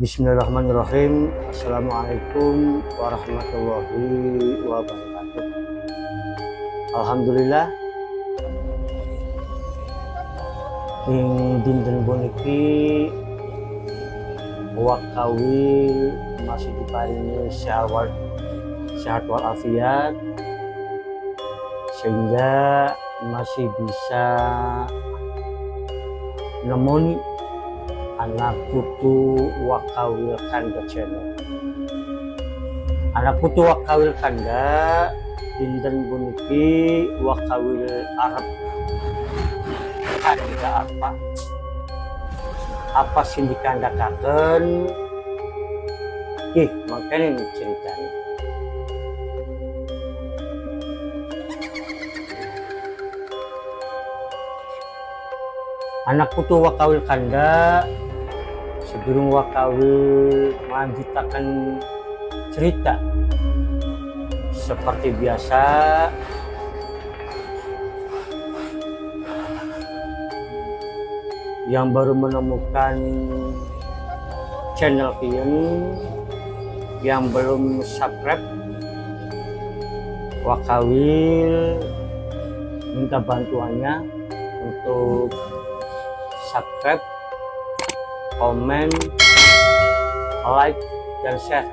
Bismillahirrahmanirrahim. Assalamualaikum warahmatullahi wabarakatuh. Alhamdulillah ing dinten puniki wakawi masih diparingi sehat walafiat sehingga masih bisa nemoni anak putu Wakawil Kanda channel. Anak putu Wakawil Kanda dinten puniki Wakawil Arab kanda apa sing dikandakaken makanya ceritanya. Anak putu Wakawil Kanda sebelum Wakawil melanjutkan cerita seperti biasa, yang baru menemukan channel ini, yang belum subscribe, Wakawil minta bantuannya untuk subscribe, komen, like, dan share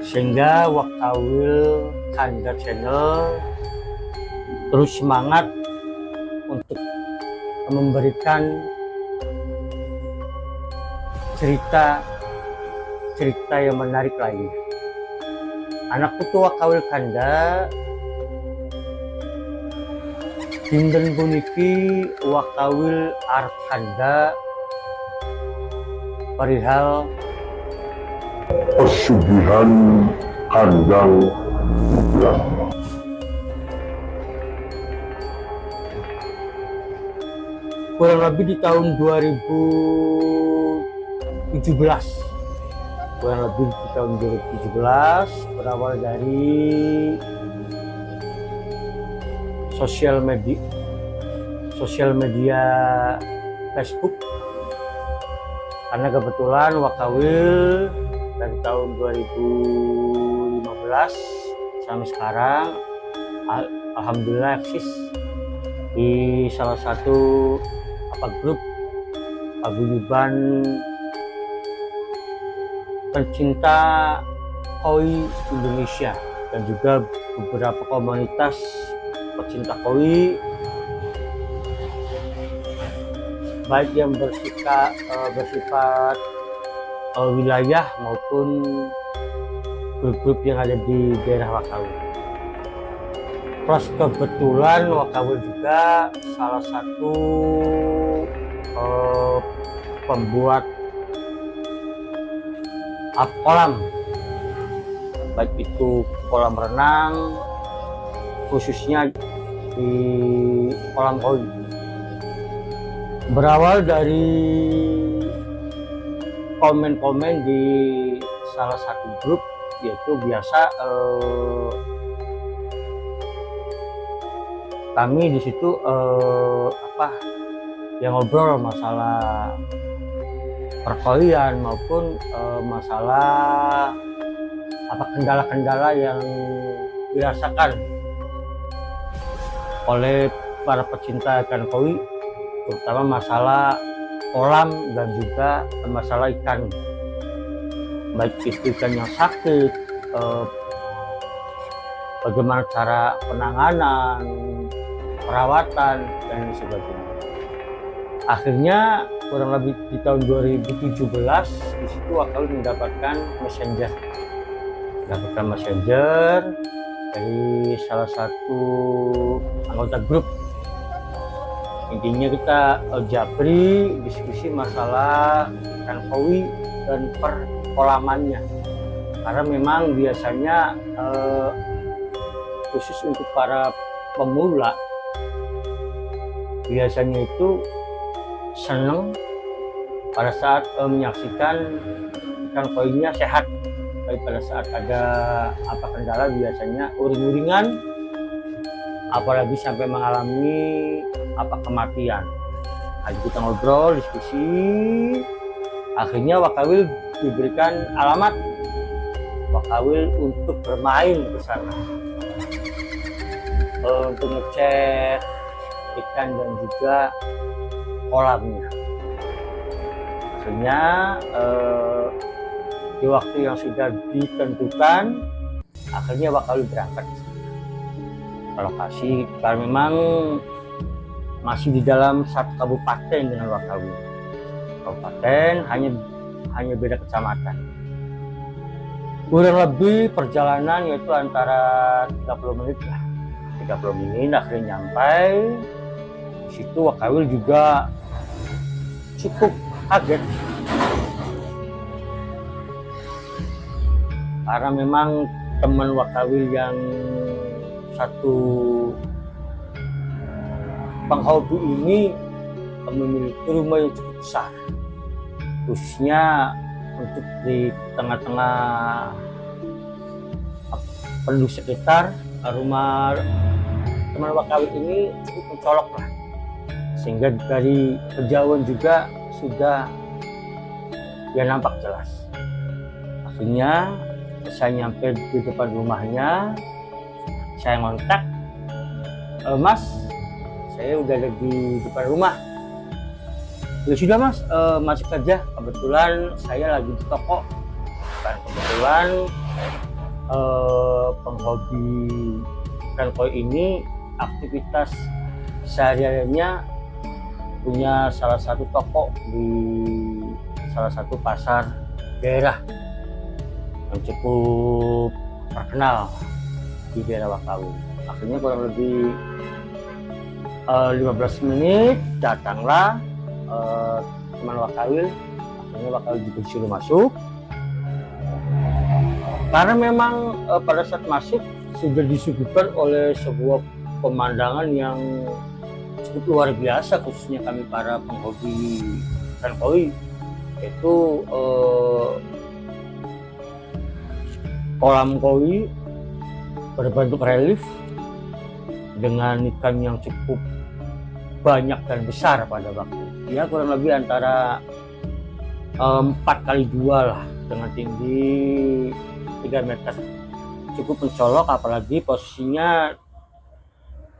sehingga Wakawil Kanda channel terus semangat untuk memberikan cerita yang menarik lainnya. Anak putu Wakawil Kanda dinten puniki Wakawil Arab Kanda perihal pesugihan kandang bulan. Kurang lebih di tahun 2017, berawal dari sosial media Facebook, karena kebetulan Wakawil dari tahun 2015 sampai sekarang alhamdulillah eksis di salah satu grup paguyuban pencinta koi Indonesia dan juga beberapa komunitas pecinta koi, baik yang bersifat wilayah maupun grup-grup yang ada di daerah Wakawil. Plus kebetulan Wakawil juga salah satu pembuat kolam, baik itu kolam renang, khususnya di kolam koi. Berawal dari komen-komen di salah satu grup, yaitu biasa kami di situ yang ngobrol masalah perkoian maupun masalah kendala-kendala yang dirasakan oleh para pecinta ikan koi, terutama masalah kolam dan juga masalah ikan, baik itu ikan yang sakit, bagaimana cara penanganan, perawatan, dan sebagainya. Akhirnya kurang lebih di tahun 2017 di situ Wakawil mendapatkan messenger dari salah satu anggota grup. Intinya kita japri diskusi masalah ikan koi dan perkolamannya, karena memang biasanya khusus untuk para pemula biasanya itu senang pada saat menyaksikan ikan koinya sehat. Tapi pada saat ada kendala biasanya uring-uringan, apalagi sampai mengalami kematian. Akhirnya kita ngobrol, diskusi. Akhirnya Wakawil diberikan alamat Wakawil untuk bermain ke sana, untuk ngecek ikan dan juga kolamnya. Akhirnya di waktu yang sudah ditentukan, akhirnya Wakawil berangkat ke lokasi karena memang masih di dalam satu kabupaten dengan Wakawil. Kabupaten hanya beda kecamatan. Kurang lebih perjalanan yaitu antara 30 menit lah. 30 menit akhirnya nyampai. Di situ Wakawil juga cukup kaget. Karena memang teman Wakawil yang satu penghobi ini memiliki rumah yang cukup besar, khususnya untuk di tengah-tengah penduduk sekitar. Rumah teman Wakawil ini cukup mencolok lah, sehingga dari kejauhan juga sudah ya nampak jelas. Akhirnya saya nyampe di depan rumahnya, saya ngontak, Mas, saya udah ada di depan rumah. Ya sudah Mas, masuk aja. Kebetulan saya lagi di toko. Dan kebetulan penghobi ikan koi ini aktivitas sehari-harinya punya salah satu toko di salah satu pasar daerah yang cukup terkenal di daerah Wakawil. Akhirnya kurang lebih 15 menit datanglah teman Wakawil. Akhirnya Wakawil juga disuruh masuk karena memang pada saat masuk sudah disuguhkan oleh sebuah pemandangan yang cukup luar biasa, khususnya kami para penghobi ikan koi, yaitu kolam koi berbentuk relief dengan ikan yang cukup banyak dan besar pada waktu ya kurang lebih antara 4x2 lah, dengan tinggi 3 meter, cukup mencolok, apalagi posisinya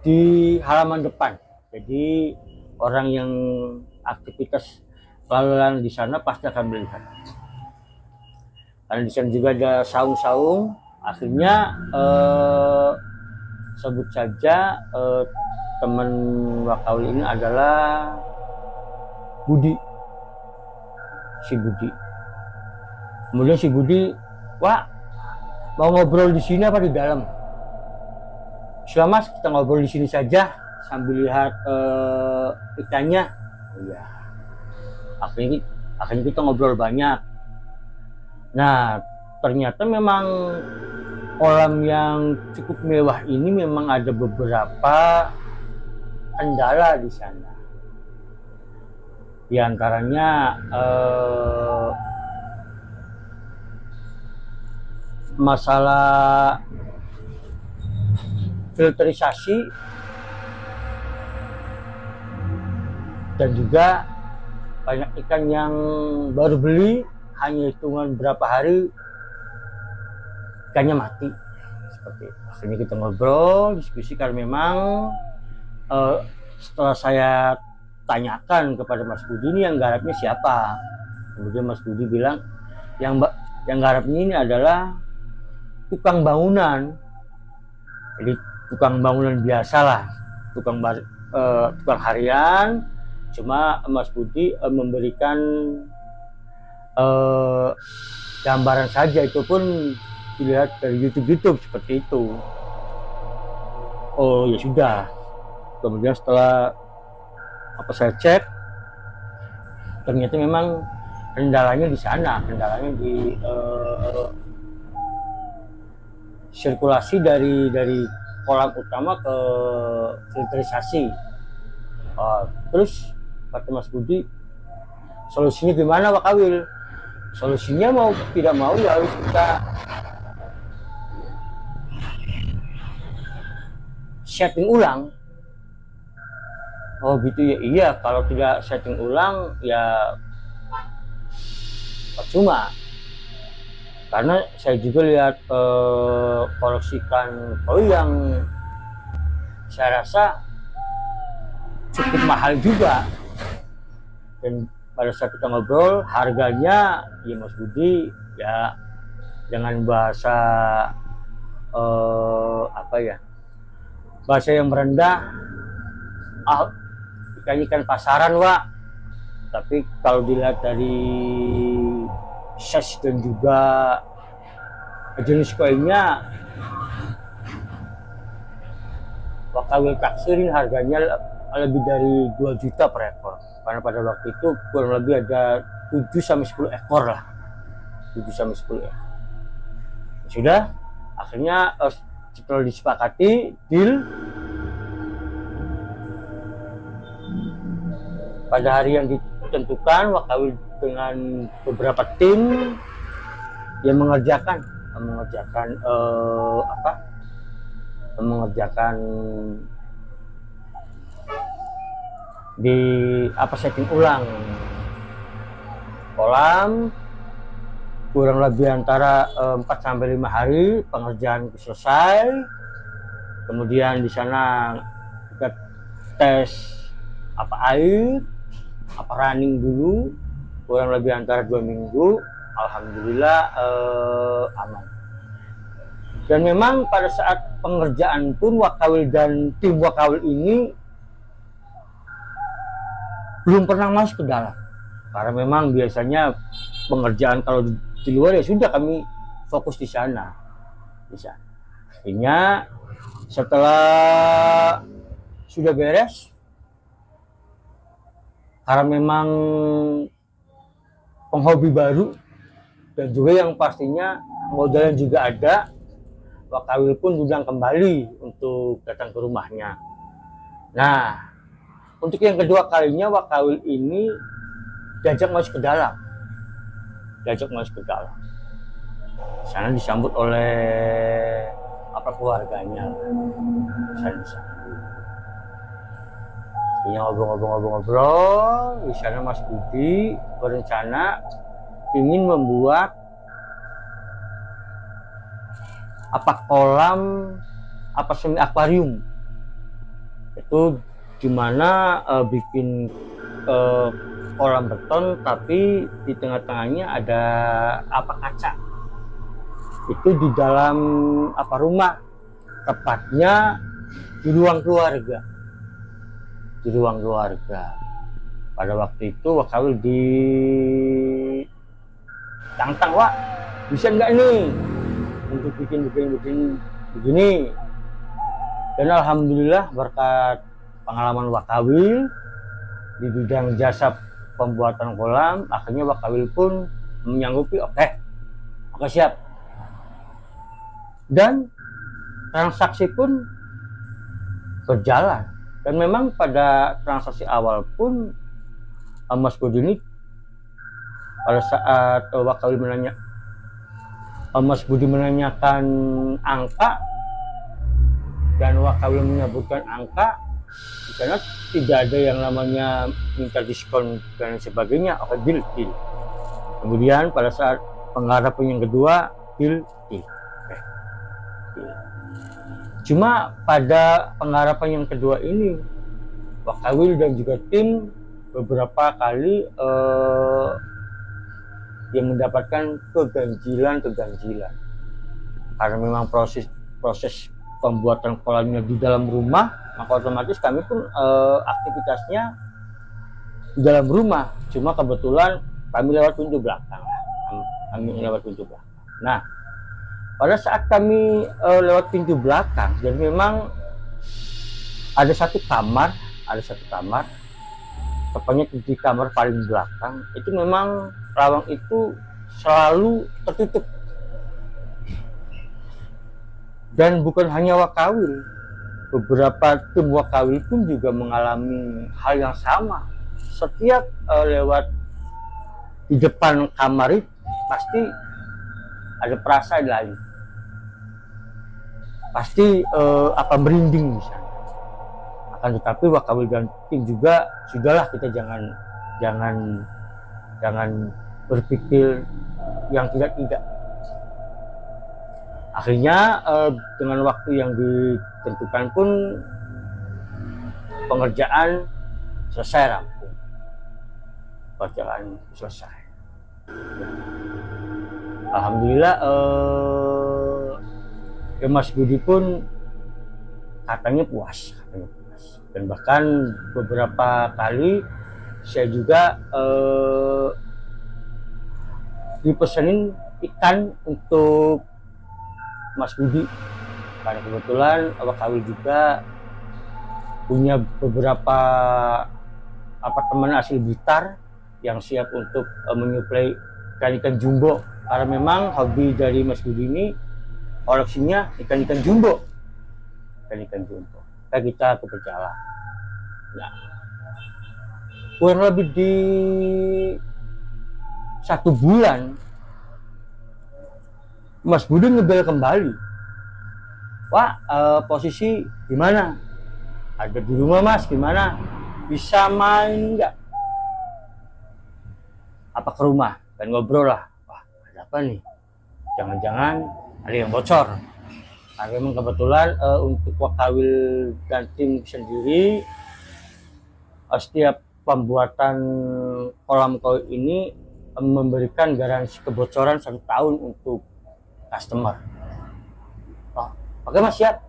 di halaman depan. Jadi orang yang aktivitas lalu lalang di sana pasti akan melihat. Karena di sana juga ada saung-saung. Akhirnya sebut saja teman Wakawil ini adalah Budi, si Budi. Kemudian si Budi, Wak, mau ngobrol di sini apa di dalam? Sudah Mas, kita ngobrol di sini saja sambil lihat ikannya. Oh iya. Akhirnya kita ngobrol banyak. Nah, ternyata memang kolam yang cukup mewah ini memang ada beberapa kendala di sana. Di antaranya masalah filterisasi dan juga banyak ikan yang baru beli hanya hitungan berapa hari ikannya mati seperti itu. Akhirnya kita ngobrol, diskusi, karena memang setelah saya tanyakan kepada Mas Budi ini yang garapnya siapa, kemudian Mas Budi bilang yang garapnya ini adalah tukang bangunan. Jadi tukang bangunan biasa lah, tukang harian. Cuma Mas Budi memberikan gambaran saja, itu pun dilihat dari YouTube seperti itu. Oh ya sudah. Kemudian setelah saya cek, ternyata memang kendalanya di sana, kendalanya di sirkulasi dari kolam utama ke filterisasi. Terus kata Mas Budi, solusinya gimana Wakawil? Solusinya mau tidak mau ya harus kita setting ulang Oh gitu ya, iya, kalau tidak setting ulang ya percuma. Karena saya juga lihat koleksi ikan koi yang saya rasa cukup mahal juga. Dan pada saat kita ngobrol harganya ya Mas Budi ya dengan bahasa apa ya, bahasa yang merendah, ikan pasaran Wak. Tapi kalau dilihat dari size dan juga jenis koinnya, Wakawil taksirin harganya lebih dari 2 juta per ekor. Karena pada waktu itu kurang lebih ada 7-10 ekor lah. 7-10 ekor. Sudah, akhirnya setelah disepakati, deal. Pada hari yang ditentukan, Wakawil dengan beberapa tim yang mengerjakan di setting ulang kolam, kurang lebih antara 4-5 hari pengerjaan selesai. Kemudian di sana kita tes air, running dulu, kurang lebih antara 2 minggu. Alhamdulillah aman. Dan memang pada saat pengerjaan pun Wakawil dan tim Wakawil ini belum pernah masuk ke dalam, karena memang biasanya pengerjaan kalau di luar ya sudah kami fokus di sana. Akhirnya setelah sudah beres, karena memang penghobi baru dan juga yang pastinya modalnya juga ada, Wakawil pun undang kembali untuk datang ke rumahnya. Nah, untuk yang kedua kalinya Wakawil ini diajak masuk ke dalam. Sana disambut oleh keluarganya. Sana disambut. Ini ngobrol. Di sana Mas Budi berencana ingin membuat kolam semi akuarium. Itu dimana bikin kolam beton tapi di tengah-tengahnya ada kaca. Itu di dalam rumah, tepatnya di ruang keluarga. Pada waktu itu Wakawil ditantang, Wak, bisa nggak nih untuk bikin begini. Dan alhamdulillah berkat pengalaman Wakawil di bidang jasa pembuatan kolam, akhirnya Wakawil pun menyanggupi. Oke, siap. Dan transaksi pun berjalan. Dan memang pada transaksi awal pun Mas Budi ini pada saat Wakawil Mas Budi menanyakan angka dan Wakawil menyebutkan angka, di sana tidak ada yang namanya minta diskon dan sebagainya. Oke, deal. Kemudian pada saat pengharapan yang kedua, deal. Cuma pada pengharapan yang kedua ini Wakawil dan juga tim beberapa kali yang mendapatkan keganjilan, karena memang proses pembuatan kolamnya di dalam rumah, maka otomatis kami pun aktivitasnya di dalam rumah. Cuma kebetulan kami lewat pintu belakang. Nah, pada saat kami lewat pintu belakang, jadi memang ada satu kamar, tepatnya di kamar paling belakang, itu memang lawang itu selalu tertutup. Dan bukan hanya Wakawil, beberapa tim Wakawil pun juga mengalami hal yang sama. Setiap lewat di depan kamar itu pasti ada perasa lain, pasti merinding misalnya. Maka Akan tetapi Wakawil dan tim juga sudahlah, kita jangan berpikir yang tidak. Akhirnya dengan waktu yang ditentukan pun pengerjaan selesai rampung. Pekerjaan selesai. Ya. Alhamdulillah Mas Budi pun katanya puas. Dan bahkan beberapa kali saya juga dipesenin ikan untuk Mas Budi, karena kebetulan Wakawil juga punya beberapa apartemen asli Blitar yang siap untuk menyuplai ikan jumbo, karena memang hobi dari Mas Budi ini koleksinya ikan jumbo. Kita ke berjalan. Nah, kurang lebih di 1 bulan Mas Budi ngebel kembali. Wah, posisi gimana? Ada di rumah Mas, gimana? Bisa main nggak? Apa ke rumah? Dan ngobrol lah. Wah, ada apa nih? Jangan-jangan ada yang bocor. Nah, memang kebetulan untuk Wakawil dan tim sendiri, setiap pembuatan kolam koi ini memberikan garansi kebocoran 1 tahun untuk customer. Oh, oke Mas, siap.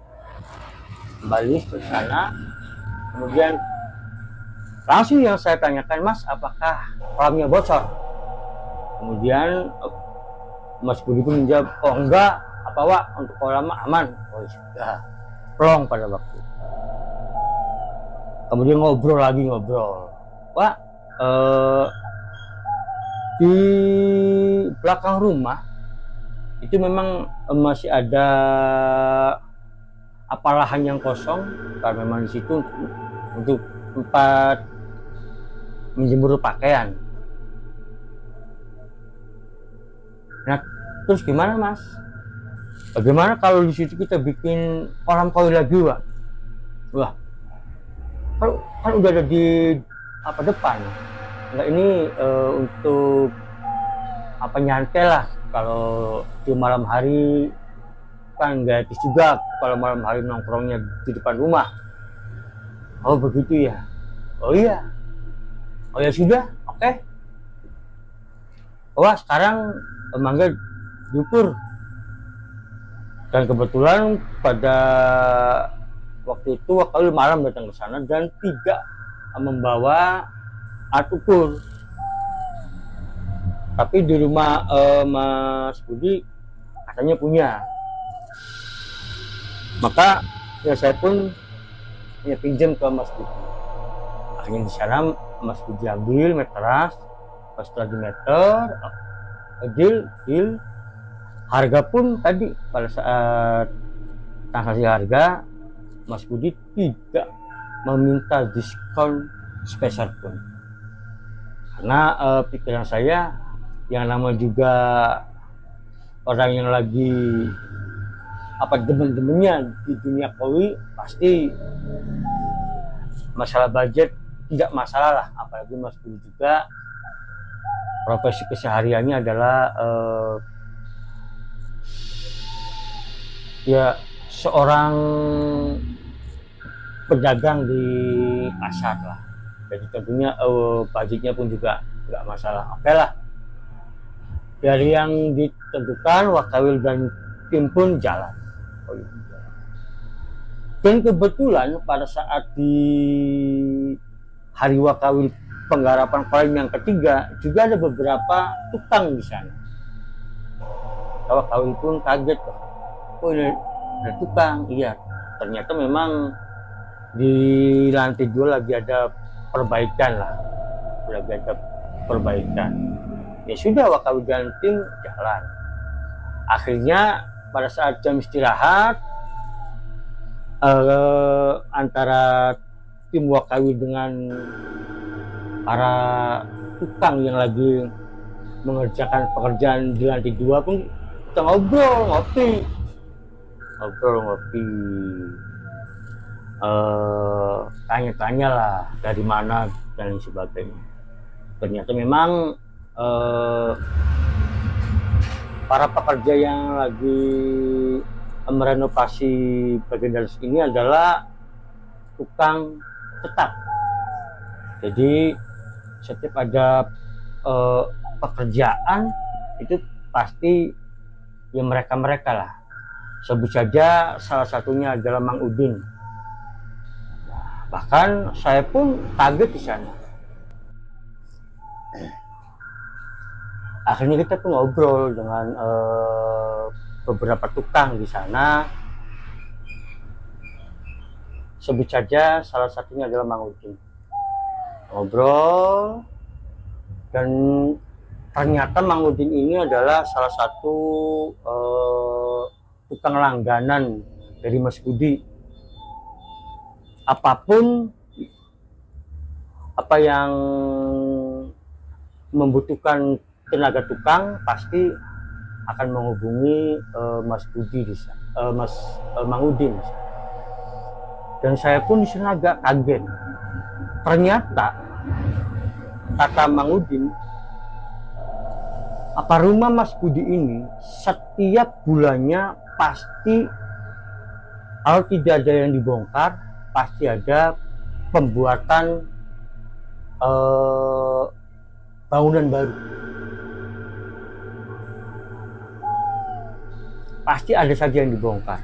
Kembali ke sana, kemudian langsung yang saya tanyakan, Mas, apakah kolamnya bocor? Kemudian Mas Budi pun menjawab, oh enggak, apa Wak, untuk kolam aman. Oh sudah, plong pada waktu itu. Kemudian ngobrol. Wak, di belakang rumah itu memang masih ada lahan yang kosong, karena memang di situ untuk tempat menjemur pakaian. Nah, terus gimana Mas? Bagaimana kalau di situ kita bikin kolam koi lagi, Wak? Wah, kan udah ada di depan. Enggak, ini untuk nyantai lah. Kalau di malam hari kan gratis juga, kalau malam hari nongkrongnya di depan rumah. Oh begitu ya? Oh iya. Oh ya sudah, oke. Wah, sekarang mangga diukur. Dan kebetulan pada waktu itu Wakawil malam datang ke sana dan tidak membawa alat ukur. Tapi di rumah Mas Budi katanya punya. Maka ya saya pun ya pinjam ke Mas Budi. Akhirnya di sana Mas Budi ambil meteras, pas lagi meter, deal. Harga pun tadi pada saat kasih harga, Mas Budi tidak meminta diskon spesial pun. Karena pikiran saya, yang nama juga orang yang lagi demen-demennya di dunia koi, pasti masalah budget tidak masalah lah. Apalagi Mas Budi juga profesi kesehariannya adalah ya seorang pedagang di pasar lah. Jadi tentunya budgetnya pun juga nggak masalah. Oke lah. Dari yang ditentukan, Wakawil dan tim pun jalan. Dan kebetulan pada saat di hari Wakawil penggarapan kolam yang ketiga, juga ada beberapa tukang di sana. Wakawil pun kaget, oh ini ada tukang. Iya, ternyata memang di lantai 2 lagi ada perbaikan. Ya sudah, Wakawil dan tim jalan. Akhirnya pada saat jam istirahat antara tim Wakawil dengan para tukang yang lagi mengerjakan pekerjaan di lantai 2 pun kita ngobrol, ngopi. tanya-tanya lah dari mana dan lain sebagainya. Ternyata memang para pekerja yang lagi merenovasi bagian dalam ini adalah tukang tetap. Jadi setiap ada pekerjaan itu pasti ya mereka lah. Sebut saja salah satunya adalah Mang Udin. Bahkan saya pun kaget di sana. Akhirnya kita pun ngobrol dengan beberapa tukang di sana. Sebut saja salah satunya adalah Mang Udin. Ngobrol, dan ternyata Mang Udin ini adalah salah satu tukang langganan dari Mas Budi. Apapun apa yang membutuhkan tenaga tukang pasti akan menghubungi Mas Budi, Mang Udin. Dan saya pun di sana agak kaget. Ternyata kata Mang Udin, apa rumah Mas Budi ini setiap bulannya pasti kalau tidak ada yang dibongkar, pasti ada pembuatan bangunan baru. Pasti ada saja yang dibongkar.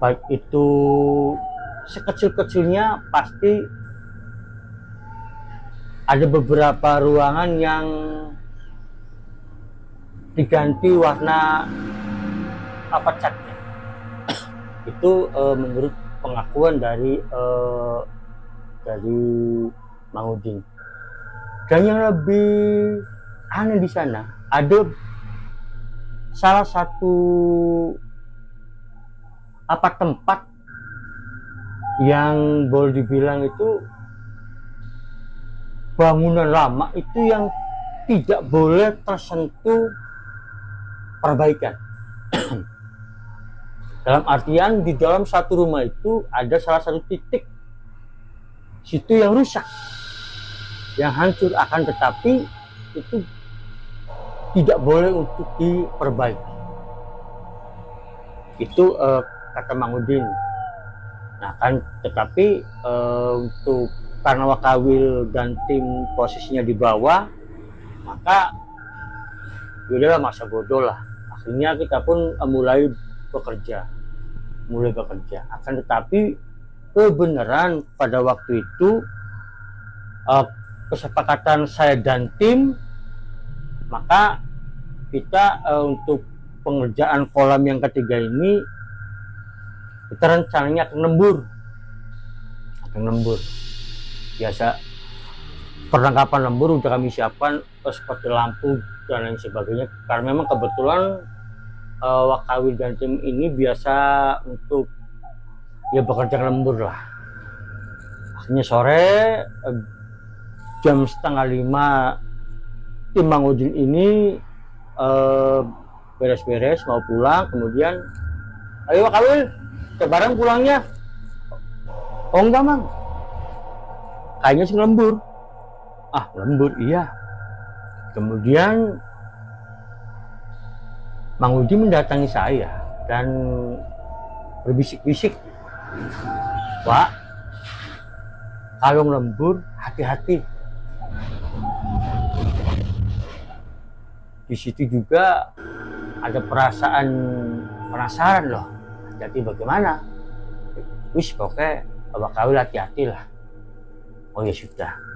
Baik itu sekecil-kecilnya, pasti ada beberapa ruangan yang diganti warna catnya. Itu menurut pengakuan dari Mang Udin. Dan yang lebih aneh di sana, ada salah satu tempat yang boleh dibilang itu bangunan lama itu yang tidak boleh tersentuh perbaikan. Dalam artian di dalam satu rumah itu ada salah satu titik situ yang rusak, yang hancur, akan tetapi itu tidak boleh untuk diperbaiki. Itu kata Mang Udin. Nah kan, tetapi untuk karena Wakawil dan tim posisinya di bawah, maka yaudahlah, masa bodoh lah. Akhirnya kita pun mulai bekerja. Akan tetapi kebenaran pada waktu itu kesepakatan saya dan tim, maka kita untuk pengerjaan kolam yang ketiga ini kita rencananya akan lembur. Biasa perlengkapan lembur udah kami siapkan seperti lampu dan lain sebagainya, karena memang kebetulan Wakawil dan tim ini biasa untuk ya bekerja lembur lah. Akhirnya sore jam 4:30 tim Mang Udin ini beres-beres mau pulang, kemudian ayo Wakawil, bareng pulangnya. Oh enggak Mang, kayaknya sih lembur. Lembur iya. Kemudian Mang Udin mendatangi saya dan berbisik-bisik, Pak, kalau lembur hati-hati. Di situ juga ada perasaan penasaran loh, jadi bagaimana? Wis pokoknya Wakawil hati-hati lah. Oh ya sudah.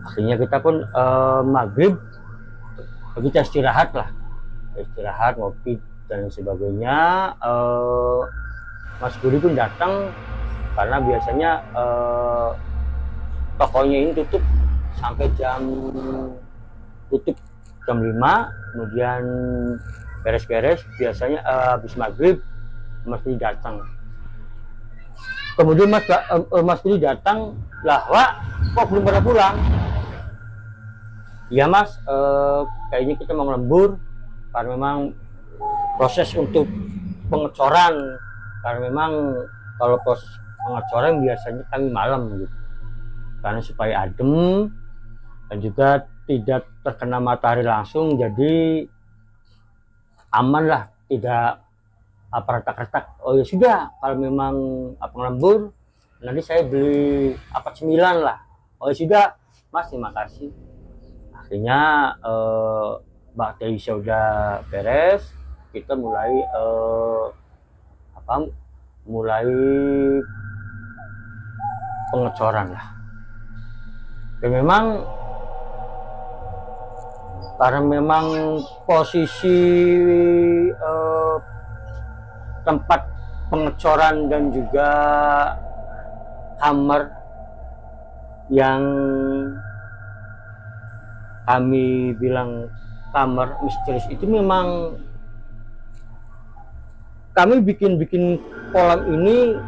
Akhirnya kita pun maghrib kita istirahat, ngopi dan sebagainya. Mas Budi pun datang karena biasanya tokonya ini tutup sampai jam 5, kemudian beres-beres biasanya habis maghrib Mas Budi datang. Kemudian Mas Budi datang, lah Wak, kok belum pada pulang? Iya Mas, kayaknya kita mau lembur karena memang proses untuk pengecoran, karena memang kalau proses pengecoran biasanya kami malam gitu, karena supaya adem dan juga tidak terkena matahari langsung, jadi aman lah, tidak apa retak-retak. Oh ya sudah, kalau memang apa lembur nanti saya beli apa cemilan lah. Oh ya sudah Mas, terima kasih. Akhirnya bakteri sudah beres, kita mulai mulai pengecoran lah. Dan memang karena memang posisi tempat pengecoran dan juga kamar yang kami bilang kamar misterius itu, memang kami bikin kolam ini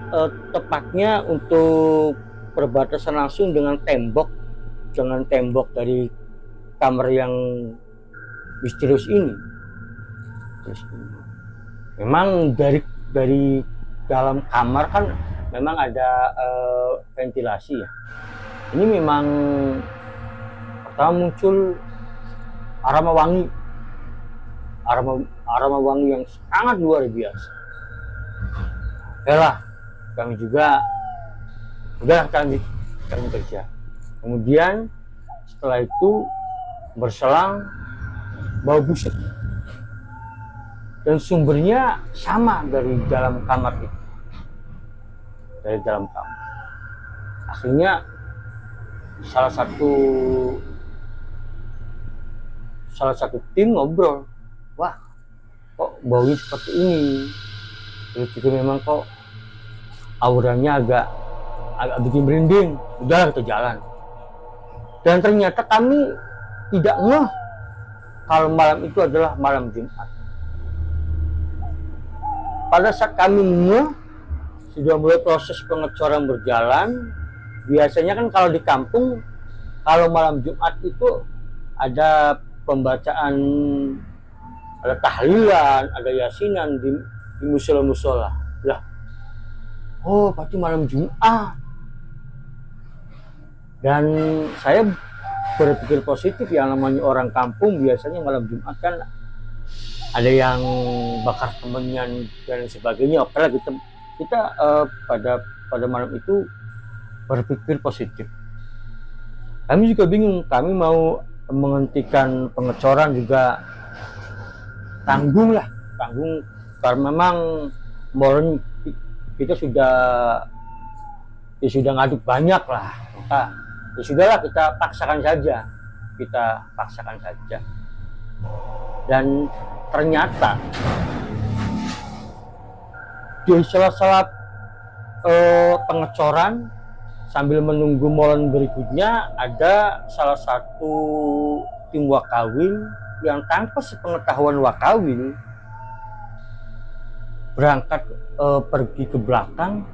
tepatnya untuk perbatasan langsung dengan tembok dari kamar yang misterius ini. Memang dari dalam kamar kan memang ada ventilasi ya. Ini memang pertama muncul aroma wangi yang sangat luar biasa. Yalah, kami juga udah kami kerja. Kemudian setelah itu berselang bau busuk, dan sumbernya sama dari dalam kamar itu, dari dalam kamar. Akhirnya salah satu tim ngobrol, wah kok baunya seperti ini, terus itu memang kok auranya agak bikin merinding. Udah kita jalan, dan ternyata kami tidak ngeh kalau malam itu adalah malam Jumat. Pada saat kami ngeh, sudah mulai proses pengecoran berjalan. Biasanya kan kalau di kampung, kalau malam Jumat itu ada pembacaan, ada tahlilan, ada yasinan di musola-musola. Lah, oh pasti malam Jumat. Dan saya berpikir positif, yang namanya orang kampung biasanya malam Jumat kan ada yang bakar temennya dan sebagainya. Oke lah, kita pada malam itu berpikir positif. Kami juga bingung, kami mau menghentikan pengecoran juga tanggung karena memang molen kita sudah ngaduk banyak lah. Maka ya sudahlah, kita paksakan saja. Dan ternyata di sela-sela pengecoran sambil menunggu molen berikutnya, ada salah satu tim wakawin yang tanpa sepengetahuan wakawin berangkat pergi ke belakang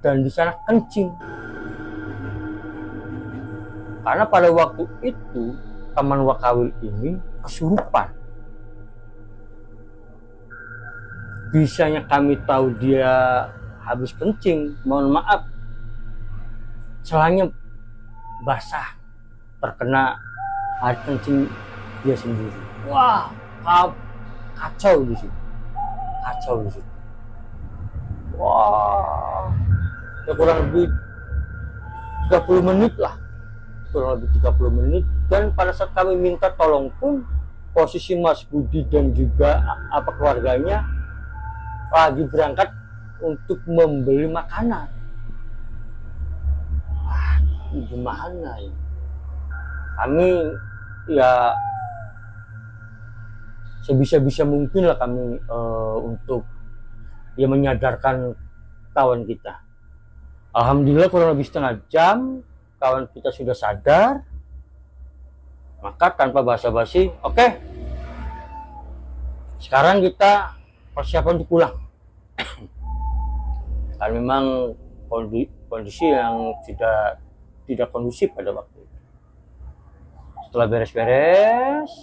dan di sana kencing. Karena pada waktu itu teman wakawil ini kesurupan. Bisanya kami tahu dia habis kencing, mohon maaf, celana basah terkena air kencing dia sendiri. Wah, kacau di situ. Wah, ya kurang lebih 30 menit lah. Dan pada saat kami minta tolong pun, posisi Mas Budi dan juga keluarganya lagi berangkat untuk membeli makanan. Wah, gimana ya? Kami ya sebisa mungkin lah kami untuk ya menyadarkan kawan kita. Alhamdulillah kurang lebih setengah jam kawan kita sudah sadar. Maka tanpa basa-basi, oke, sekarang kita persiapan untuk pulang. Karena memang kondisi yang tidak kondusif pada waktu itu. Setelah beres-beres,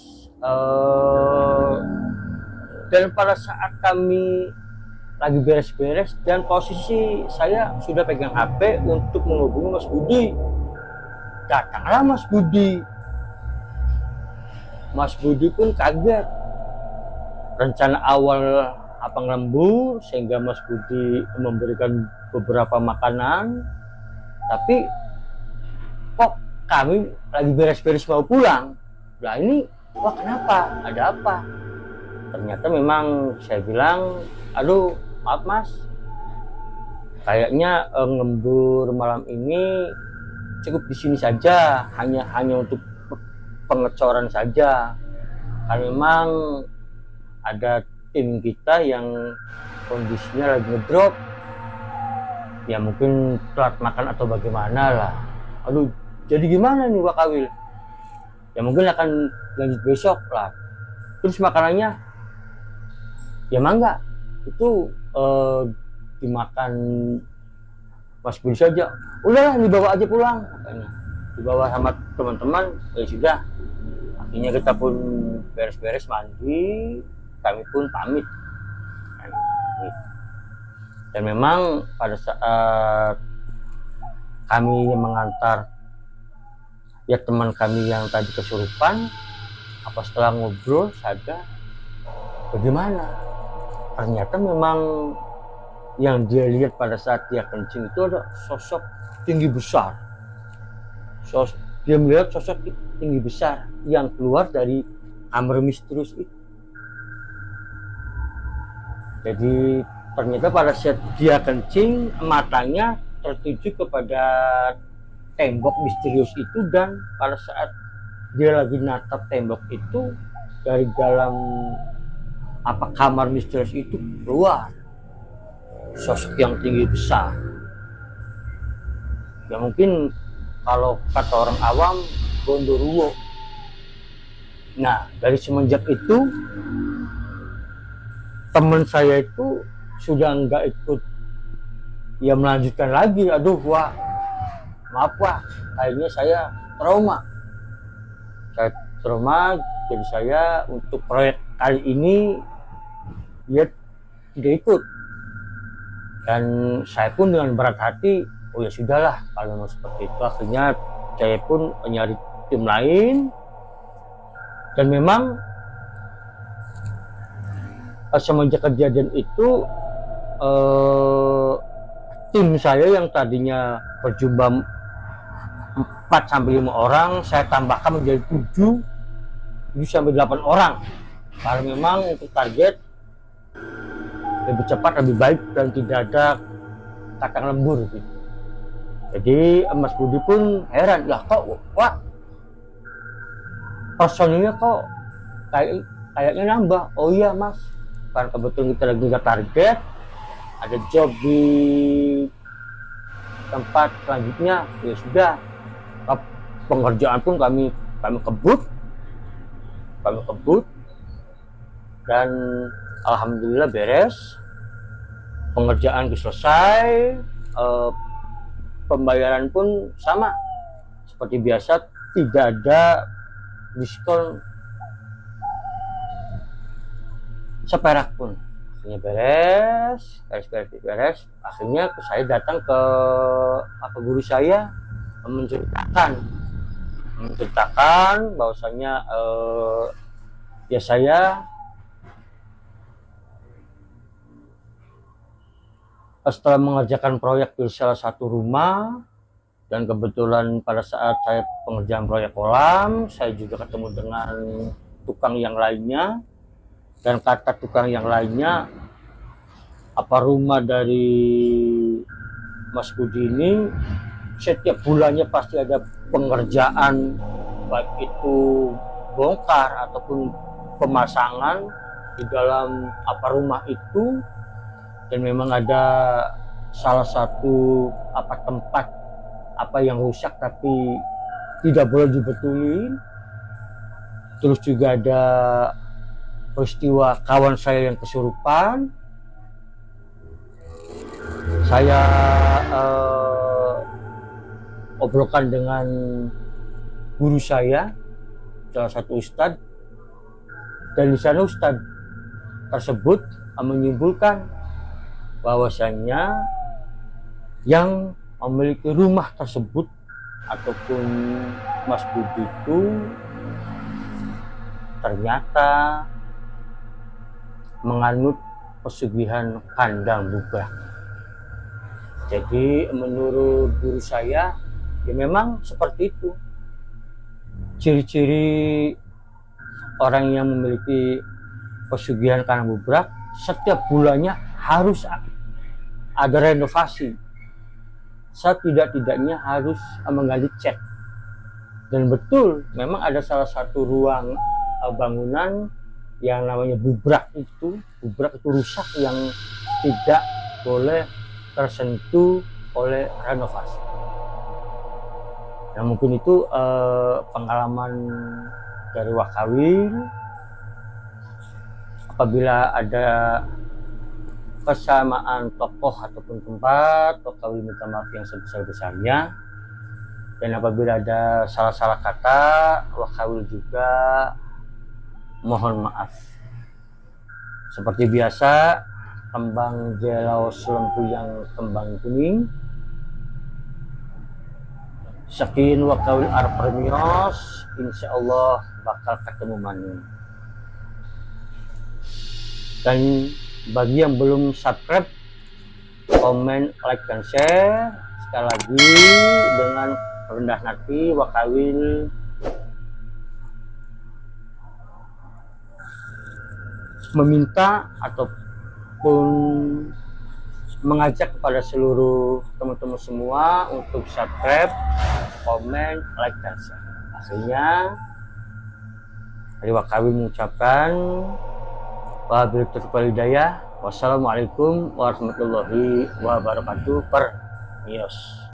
dan pada saat kami lagi beres-beres dan posisi saya sudah pegang HP untuk menghubungi Mas Budi. Datanglah Mas Budi. Mas Budi pun kaget. Rencana awal abang lembur sehingga Mas Budi memberikan beberapa makanan, tapi kok kami lagi beres-beres mau pulang. Lah ini, wah kenapa? Ada apa? Ternyata memang saya bilang, aduh maaf Mas, kayaknya ngembur malam ini cukup di sini saja, hanya untuk pengecoran saja. Karena memang ada tim kita yang kondisinya lagi ngedrop, ya mungkin telat makan atau bagaimana lah. Aduh, jadi gimana nih Pak Kawil? Ya mungkin akan lanjut besok lah. Terus makanannya, ya mangga, itu dimakan Mas Budi saja. Udahlah dibawa aja pulang, katanya. Dibawa sama teman-teman, ya sudah. Akhirnya kita pun beres-beres mandi, kami pun pamit. Dan memang pada saat kami mengantar ya teman kami yang tadi kesurupan, apa setelah ngobrol sadar bagaimana? Ternyata memang yang dia lihat pada saat dia kencing itu ada sosok tinggi besar. Dia melihat sosok tinggi besar yang keluar dari kamar misterius itu. Jadi ternyata pada saat dia kencing, matanya tertuju kepada tembok misterius itu, dan pada saat dia lagi natap tembok itu, dari dalam kamar misterius itu keluar sosok yang tinggi besar. Ya mungkin kalau kata orang awam Gondoruo. Nah, dari semenjak itu teman saya itu sudah nggak ikut ya melanjutkan lagi. Aduh wah, maaf wah, kayaknya saya trauma. Jadi saya untuk proyek kali ini dia tidak ikut. Dan saya pun dengan berat hati, oh ya sudahlah kalau mau seperti itu. Akhirnya saya pun mencari tim lain, dan memang semenjak kejadian itu tim saya yang tadinya berjumlah 4-5 orang, saya tambahkan menjadi 7-8 orang, karena memang untuk target lebih cepat, lebih baik, dan tidak ada kacang lembur gitu. Jadi Mas Budi pun heran, lah kok wah personilnya kok kayaknya nambah. Oh iya Mas, karena kebetulan kita lagi nggak target, ada job di tempat selanjutnya. Ya sudah, pengerjaan pun kami kebut, dan alhamdulillah beres, pengerjaan selesai, pembayaran pun sama seperti biasa, tidak ada diskon seperak pun. Akhirnya beres. Akhirnya saya datang ke guru saya menceritakan bahwasanya ya saya setelah mengerjakan proyek di salah satu rumah, dan kebetulan pada saat saya pengerjaan proyek kolam, saya juga ketemu dengan tukang yang lainnya, dan kata tukang yang lainnya, rumah dari Mas Budi ini setiap bulannya pasti ada pengerjaan, baik itu bongkar ataupun pemasangan di dalam rumah itu. Dan memang ada salah satu tempat yang rusak tapi tidak boleh dibetulin. Terus juga ada peristiwa kawan saya yang kesurupan. Saya obrolkan dengan guru saya, salah satu ustadz, dan di sana ustadz tersebut menyimpulkan bahwasanya yang memiliki rumah tersebut ataupun Mas Budi itu ternyata menganut pesugihan kandang bubrak. Jadi menurut guru saya ya memang seperti itu. Ciri-ciri orang yang memiliki pesugihan kandang bubrak, setiap bulannya harus ada renovasi. Setidak-tidaknya harus mengganti cat. Dan betul, memang ada salah satu ruang bangunan yang namanya bubrak itu rusak yang tidak boleh tersentuh oleh renovasi. Nah mungkin itu pengalaman dari Wakawil. Apabila ada kesamaan tokoh ataupun tempat, Wakawil minta maaf yang sebesar-besarnya. Dan apabila ada salah-salah kata, Wakawil juga mohon maaf. Seperti biasa, kembang jelaus lembu yang kembang kuning. Sekian Wakawil Arpremios, insya Allah bakal ketemu maning. Dan bagi yang belum subscribe, komen, like, dan share. Sekali lagi dengan rendah hati Wakawil meminta ataupun mengajak kepada seluruh teman-teman semua untuk subscribe, komen, like, dan share. Akhirnya dari Wakawil mengucapkan wabillahi taufiq wal hidayah. Wassalamualaikum warahmatullahi wabarakatuh. Permios.